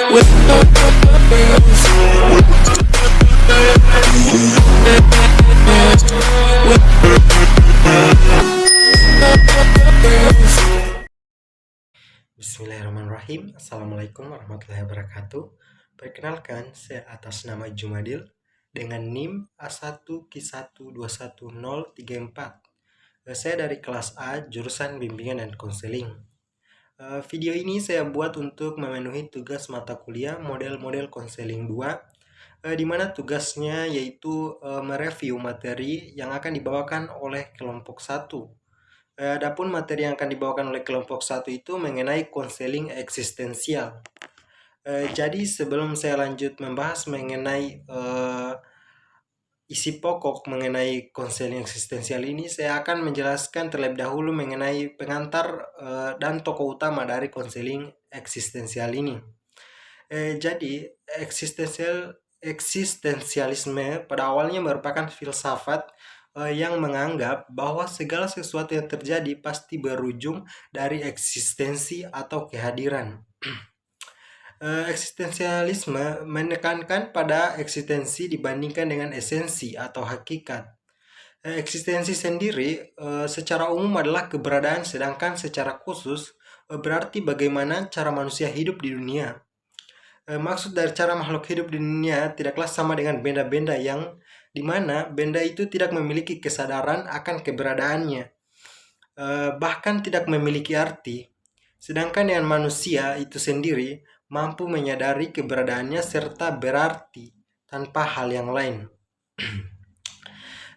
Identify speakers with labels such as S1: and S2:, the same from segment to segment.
S1: Bismillahirrahmanirrahim. Assalamualaikum warahmatullahi wabarakatuh. Perkenalkan, saya atas nama Jumadil dengan NIM A1Q1211034. Saya dari kelas A, jurusan Bimbingan dan Konseling. Video ini saya buat untuk memenuhi tugas mata kuliah model-model konseling 2, di mana tugasnya yaitu mereview materi yang akan dibawakan oleh kelompok 1. Adapun materi yang akan dibawakan oleh kelompok 1 itu mengenai konseling eksistensial. Jadi sebelum saya lanjut membahas mengenai isi pokok mengenai konseling eksistensial ini, saya akan menjelaskan terlebih dahulu mengenai pengantar dan tokoh utama dari konseling eksistensial ini. Jadi eksistensialisme pada awalnya merupakan filsafat yang menganggap bahwa segala sesuatu yang terjadi pasti berujung dari eksistensi atau kehadiran. Eksistensialisme menekankan pada eksistensi dibandingkan dengan esensi atau hakikat. Eksistensi sendiri secara umum adalah keberadaan, sedangkan secara khusus berarti bagaimana cara manusia hidup di dunia. Maksud dari cara makhluk hidup di dunia tidaklah sama dengan benda-benda yang dimana benda itu tidak memiliki kesadaran akan keberadaannya, bahkan tidak memiliki arti. Sedangkan dengan manusia itu sendiri mampu menyadari keberadaannya serta berarti tanpa hal yang lain.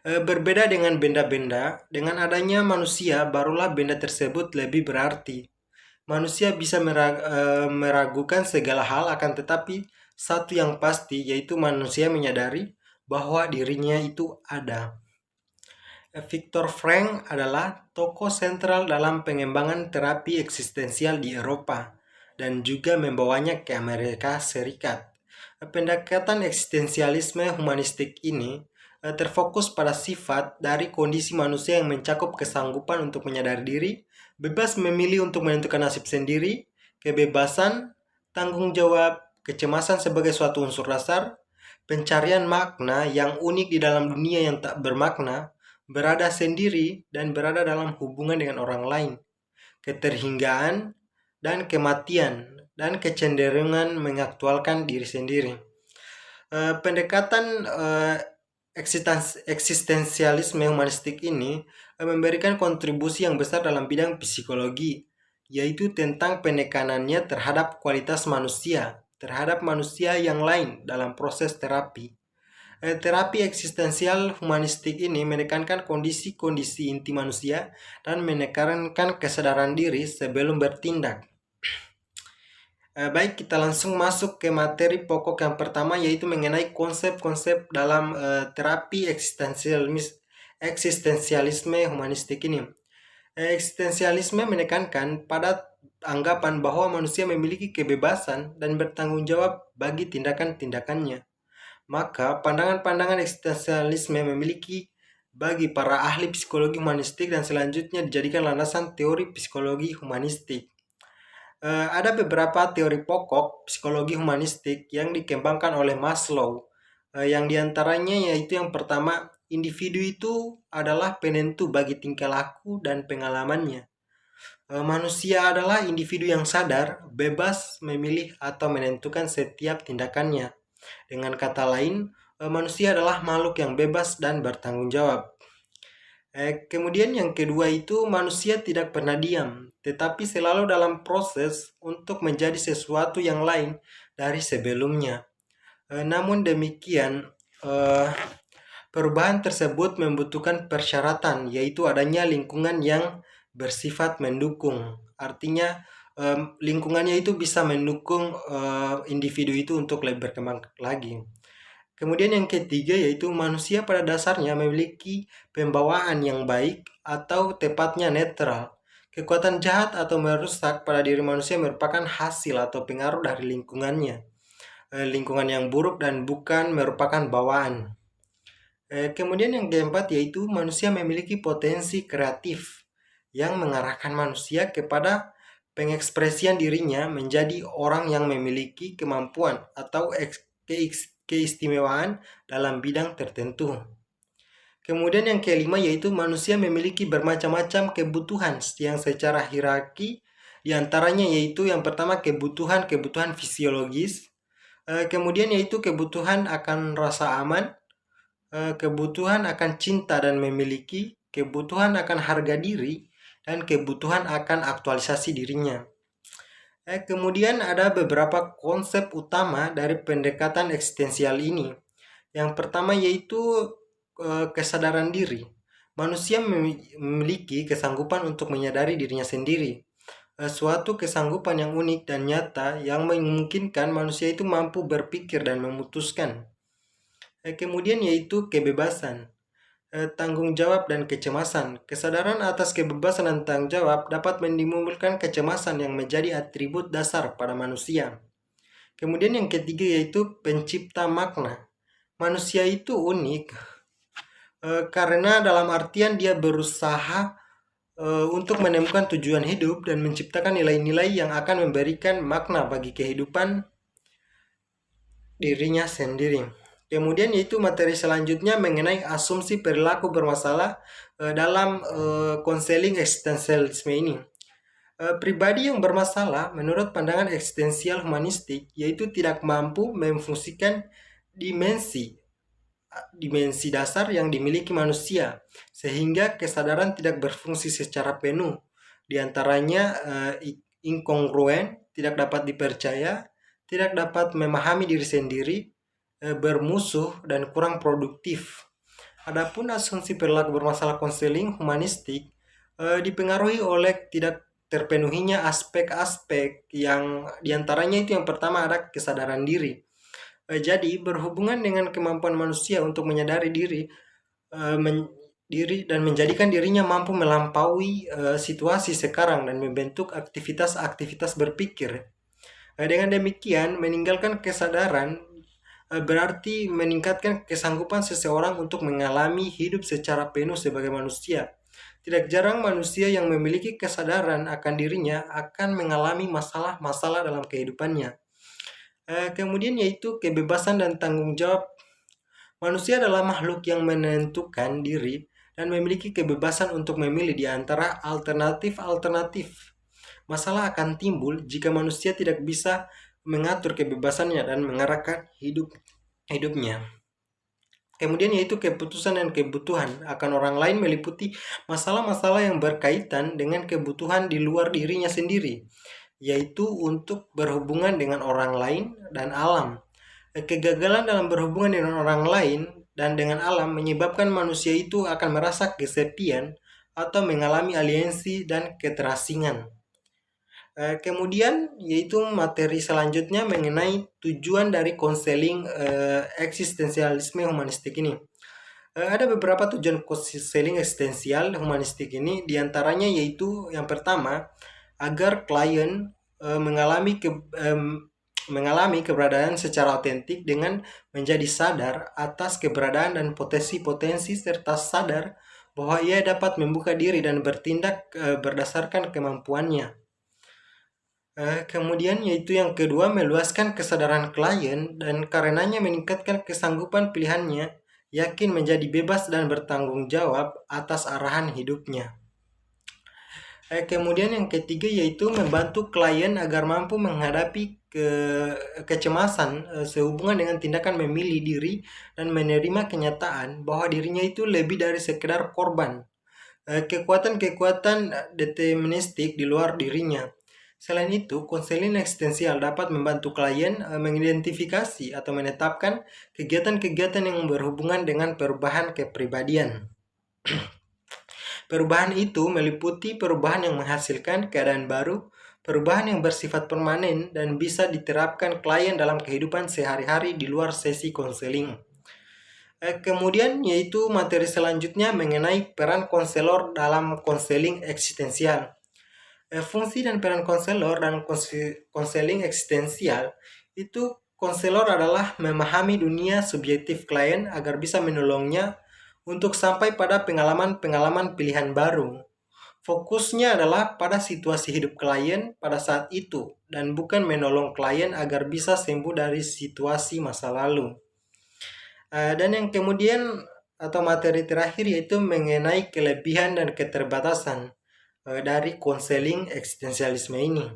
S1: Berbeda dengan benda-benda, dengan adanya manusia barulah benda tersebut lebih berarti. Manusia bisa meragukan segala hal, akan tetapi satu yang pasti yaitu manusia menyadari bahwa dirinya itu ada. Viktor Frankl adalah tokoh sentral dalam pengembangan terapi eksistensial di Eropa dan juga membawanya ke Amerika Serikat. Pendekatan eksistensialisme humanistik ini terfokus pada sifat dari kondisi manusia yang mencakup kesanggupan untuk menyadari diri, bebas memilih untuk menentukan nasib sendiri, kebebasan, tanggung jawab, kecemasan sebagai suatu unsur dasar, pencarian makna yang unik di dalam dunia yang tak bermakna, berada sendiri dan berada dalam hubungan dengan orang lain, keterhinggaan dan kematian, dan kecenderungan mengaktualkan diri sendiri. Pendekatan eksistensialisme humanistik ini memberikan kontribusi yang besar dalam bidang psikologi, yaitu tentang penekanannya terhadap kualitas manusia, terhadap manusia yang lain dalam proses terapi. Terapi eksistensial humanistik ini menekankan kondisi-kondisi inti manusia dan menekankan kesadaran diri sebelum bertindak. Baik, kita langsung masuk ke materi pokok yang pertama, yaitu mengenai konsep-konsep dalam terapi eksistensialisme humanistik ini. Eksistensialisme menekankan pada anggapan bahwa manusia memiliki kebebasan dan bertanggung jawab bagi tindakan-tindakannya. Maka pandangan-pandangan eksistensialisme memiliki bagi para ahli psikologi humanistik dan selanjutnya dijadikan landasan teori psikologi humanistik. Ada beberapa teori pokok psikologi humanistik yang dikembangkan oleh Maslow, yang diantaranya yaitu yang pertama, individu itu adalah penentu bagi tingkah laku dan pengalamannya. Manusia adalah individu yang sadar, bebas memilih atau menentukan setiap tindakannya. Dengan kata lain, manusia adalah makhluk yang bebas dan bertanggung jawab. Kemudian yang kedua itu, manusia tidak pernah diam, tetapi selalu dalam proses untuk menjadi sesuatu yang lain dari sebelumnya. Namun demikian, perubahan tersebut membutuhkan persyaratan, yaitu adanya lingkungan yang bersifat mendukung. Artinya lingkungannya itu bisa mendukung individu itu untuk lebih berkembang lagi. Kemudian yang ketiga yaitu manusia pada dasarnya memiliki pembawaan yang baik atau tepatnya netral. Kekuatan jahat atau merusak pada diri manusia merupakan hasil atau pengaruh dari lingkungannya. Lingkungan yang buruk dan bukan merupakan bawaan. Kemudian yang keempat yaitu manusia memiliki potensi kreatif yang mengarahkan manusia kepada pengekspresian dirinya menjadi orang yang memiliki kemampuan atau keistimewaan dalam bidang tertentu. Kemudian yang kelima yaitu manusia memiliki bermacam-macam kebutuhan yang secara hierarki, diantaranya yaitu yang pertama kebutuhan fisiologis, kemudian yaitu kebutuhan akan rasa aman, kebutuhan akan cinta dan memiliki, kebutuhan akan harga diri, dan kebutuhan akan aktualisasi dirinya. Kemudian ada beberapa konsep utama dari pendekatan eksistensial ini. Yang pertama yaitu kesadaran diri. Manusia memiliki kesanggupan untuk menyadari dirinya sendiri. Suatu kesanggupan yang unik dan nyata yang memungkinkan manusia itu mampu berpikir dan memutuskan. Kemudian yaitu kebebasan, tanggung jawab dan kecemasan. Kesadaran atas kebebasan dan tanggung jawab dapat menimbulkan kecemasan yang menjadi atribut dasar pada manusia. Kemudian yang ketiga yaitu pencipta makna. Manusia itu unik karena dalam artian dia berusaha untuk menemukan tujuan hidup dan menciptakan nilai-nilai yang akan memberikan makna bagi kehidupan dirinya sendiri. Kemudian yaitu materi selanjutnya mengenai asumsi perilaku bermasalah dalam konseling eksistensialisme ini. Pribadi yang bermasalah menurut pandangan eksistensial humanistik yaitu tidak mampu memfungsikan dimensi dasar yang dimiliki manusia, sehingga kesadaran tidak berfungsi secara penuh. Di antaranya inkongruen, tidak dapat dipercaya, tidak dapat memahami diri sendiri, bermusuh, dan kurang produktif. Adapun asumsi perilaku bermasalah konseling humanistik dipengaruhi oleh tidak terpenuhinya aspek-aspek yang diantaranya itu yang pertama ada kesadaran diri. Jadi berhubungan dengan kemampuan manusia untuk menyadari diri dan menjadikan dirinya mampu melampaui situasi sekarang dan membentuk aktivitas-aktivitas berpikir. Dengan demikian, meninggalkan kesadaran berarti meningkatkan kesanggupan seseorang untuk mengalami hidup secara penuh sebagai manusia. Tidak jarang manusia yang memiliki kesadaran akan dirinya akan mengalami masalah-masalah dalam kehidupannya. Kemudian yaitu kebebasan dan tanggung jawab. Manusia adalah makhluk yang menentukan diri dan memiliki kebebasan untuk memilih di antara alternatif-alternatif. Masalah akan timbul jika manusia tidak bisa mengatur kebebasannya dan mengarahkan hidupnya. Kemudian yaitu keputusan dan kebutuhan akan orang lain meliputi masalah-masalah yang berkaitan dengan kebutuhan di luar dirinya sendiri, yaitu untuk berhubungan dengan orang lain dan alam. Kegagalan dalam berhubungan dengan orang lain dan dengan alam menyebabkan manusia itu akan merasa kesepian atau mengalami aliensi dan keterasingan. Kemudian yaitu materi selanjutnya mengenai tujuan dari konseling eksistensialisme humanistik ini. Ada beberapa tujuan konseling eksistensial humanistik ini, diantaranya yaitu yang pertama, agar klien mengalami keberadaan secara otentik dengan menjadi sadar atas keberadaan dan potensi-potensi serta sadar bahwa ia dapat membuka diri dan bertindak berdasarkan kemampuannya. Kemudian yaitu yang kedua, meluaskan kesadaran klien dan karenanya meningkatkan kesanggupan pilihannya, yakin menjadi bebas dan bertanggung jawab atas arahan hidupnya. Kemudian yang ketiga yaitu membantu klien agar mampu menghadapi kecemasan sehubungan dengan tindakan memilih diri dan menerima kenyataan bahwa dirinya itu lebih dari sekedar korban. Kekuatan-kekuatan deterministik di luar dirinya. Selain itu, konseling eksistensial dapat membantu klien mengidentifikasi atau menetapkan kegiatan-kegiatan yang berhubungan dengan perubahan kepribadian. Perubahan itu meliputi perubahan yang menghasilkan keadaan baru, perubahan yang bersifat permanen dan bisa diterapkan klien dalam kehidupan sehari-hari di luar sesi konseling. Kemudian yaitu materi selanjutnya mengenai peran konselor dalam konseling eksistensial. Fungsi dan peran konselor dan konseling eksistensial itu, konselor adalah memahami dunia subjektif klien agar bisa menolongnya untuk sampai pada pengalaman-pengalaman pilihan baru. Fokusnya adalah pada situasi hidup klien pada saat itu, dan bukan menolong klien agar bisa sembuh dari situasi masa lalu. Dan yang kemudian atau materi terakhir yaitu mengenai kelebihan dan keterbatasan dari konseling eksistensialisme ini.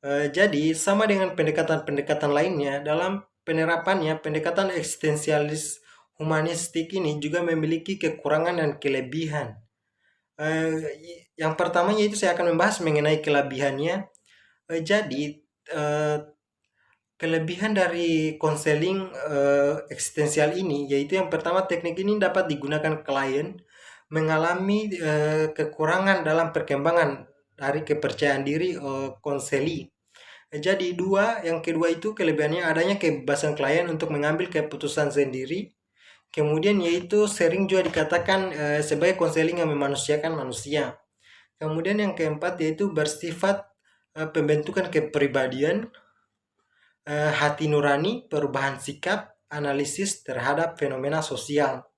S1: Jadi, sama dengan pendekatan-pendekatan lainnya, dalam penerapannya, pendekatan eksistensialis humanistik ini juga memiliki kekurangan dan kelebihan. Yang pertama yaitu saya akan membahas mengenai kelebihannya. Jadi, kelebihan dari konseling eksistensial ini yaitu yang pertama, teknik ini dapat digunakan klien mengalami kekurangan dalam perkembangan dari kepercayaan diri konseli. Jadi yang kedua itu kelebihannya adanya kebebasan klien untuk mengambil keputusan sendiri. Kemudian yaitu sering juga dikatakan sebagai konseling yang memanusiakan manusia. Kemudian yang keempat yaitu bersifat pembentukan kepribadian, hati nurani, perubahan sikap, analisis terhadap fenomena sosial.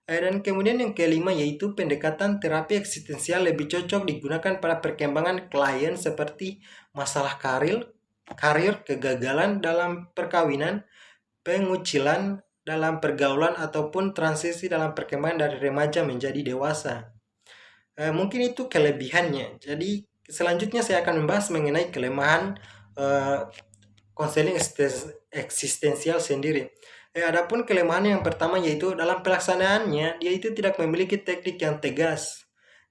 S1: Dan kemudian yang kelima yaitu pendekatan terapi eksistensial lebih cocok digunakan pada perkembangan klien seperti masalah karir, kegagalan dalam perkawinan, pengucilan dalam pergaulan, ataupun transisi dalam perkembangan dari remaja menjadi dewasa. Mungkin itu kelebihannya. Jadi selanjutnya saya akan membahas mengenai kelemahan konseling eksistensial sendiri. Adapun kelemahan yang pertama yaitu dalam pelaksanaannya, dia itu tidak memiliki teknik yang tegas.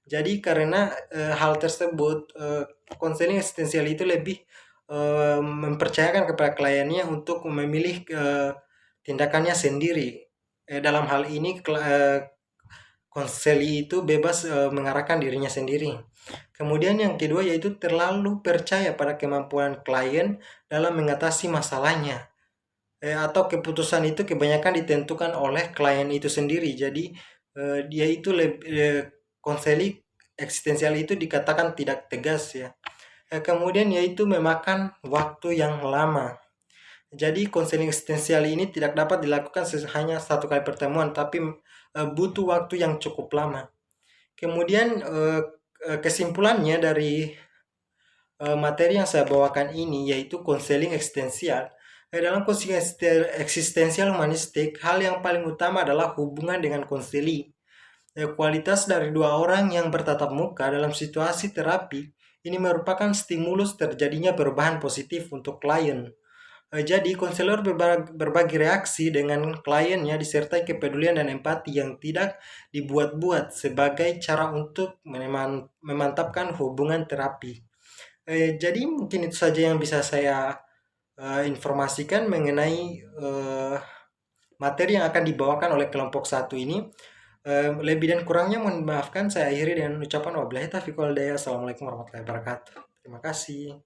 S1: Jadi karena hal tersebut, konseling eksistensial itu lebih mempercayakan kepada kliennya untuk memilih tindakannya sendiri. Dalam hal ini konseli itu bebas mengarahkan dirinya sendiri. Kemudian yang kedua yaitu terlalu percaya pada kemampuan klien dalam mengatasi masalahnya. Atau keputusan itu kebanyakan ditentukan oleh klien itu sendiri. Jadi dia itu konseling eksistensial itu dikatakan tidak tegas ya. Kemudian yaitu memakan waktu yang lama. Jadi konseling eksistensial ini tidak dapat dilakukan hanya satu kali pertemuan, tapi butuh waktu yang cukup lama. Kemudian kesimpulannya dari materi yang saya bawakan ini yaitu konseling eksistensial. Dalam konseling eksistensial humanistik, hal yang paling utama adalah hubungan dengan konseli. Kualitas dari dua orang yang bertatap muka dalam situasi terapi ini merupakan stimulus terjadinya perubahan positif untuk klien. Jadi, konselor berbagi reaksi dengan kliennya disertai kepedulian dan empati yang tidak dibuat-buat sebagai cara untuk memantapkan hubungan terapi. Jadi, mungkin itu saja yang bisa saya informasikan mengenai materi yang akan dibawakan oleh kelompok 1 ini. Lebih dan kurangnya mohon maafkan, saya akhiri dengan ucapan wabillahi taufiq wal hidayah. Assalamualaikum warahmatullahi wabarakatuh. Terima kasih.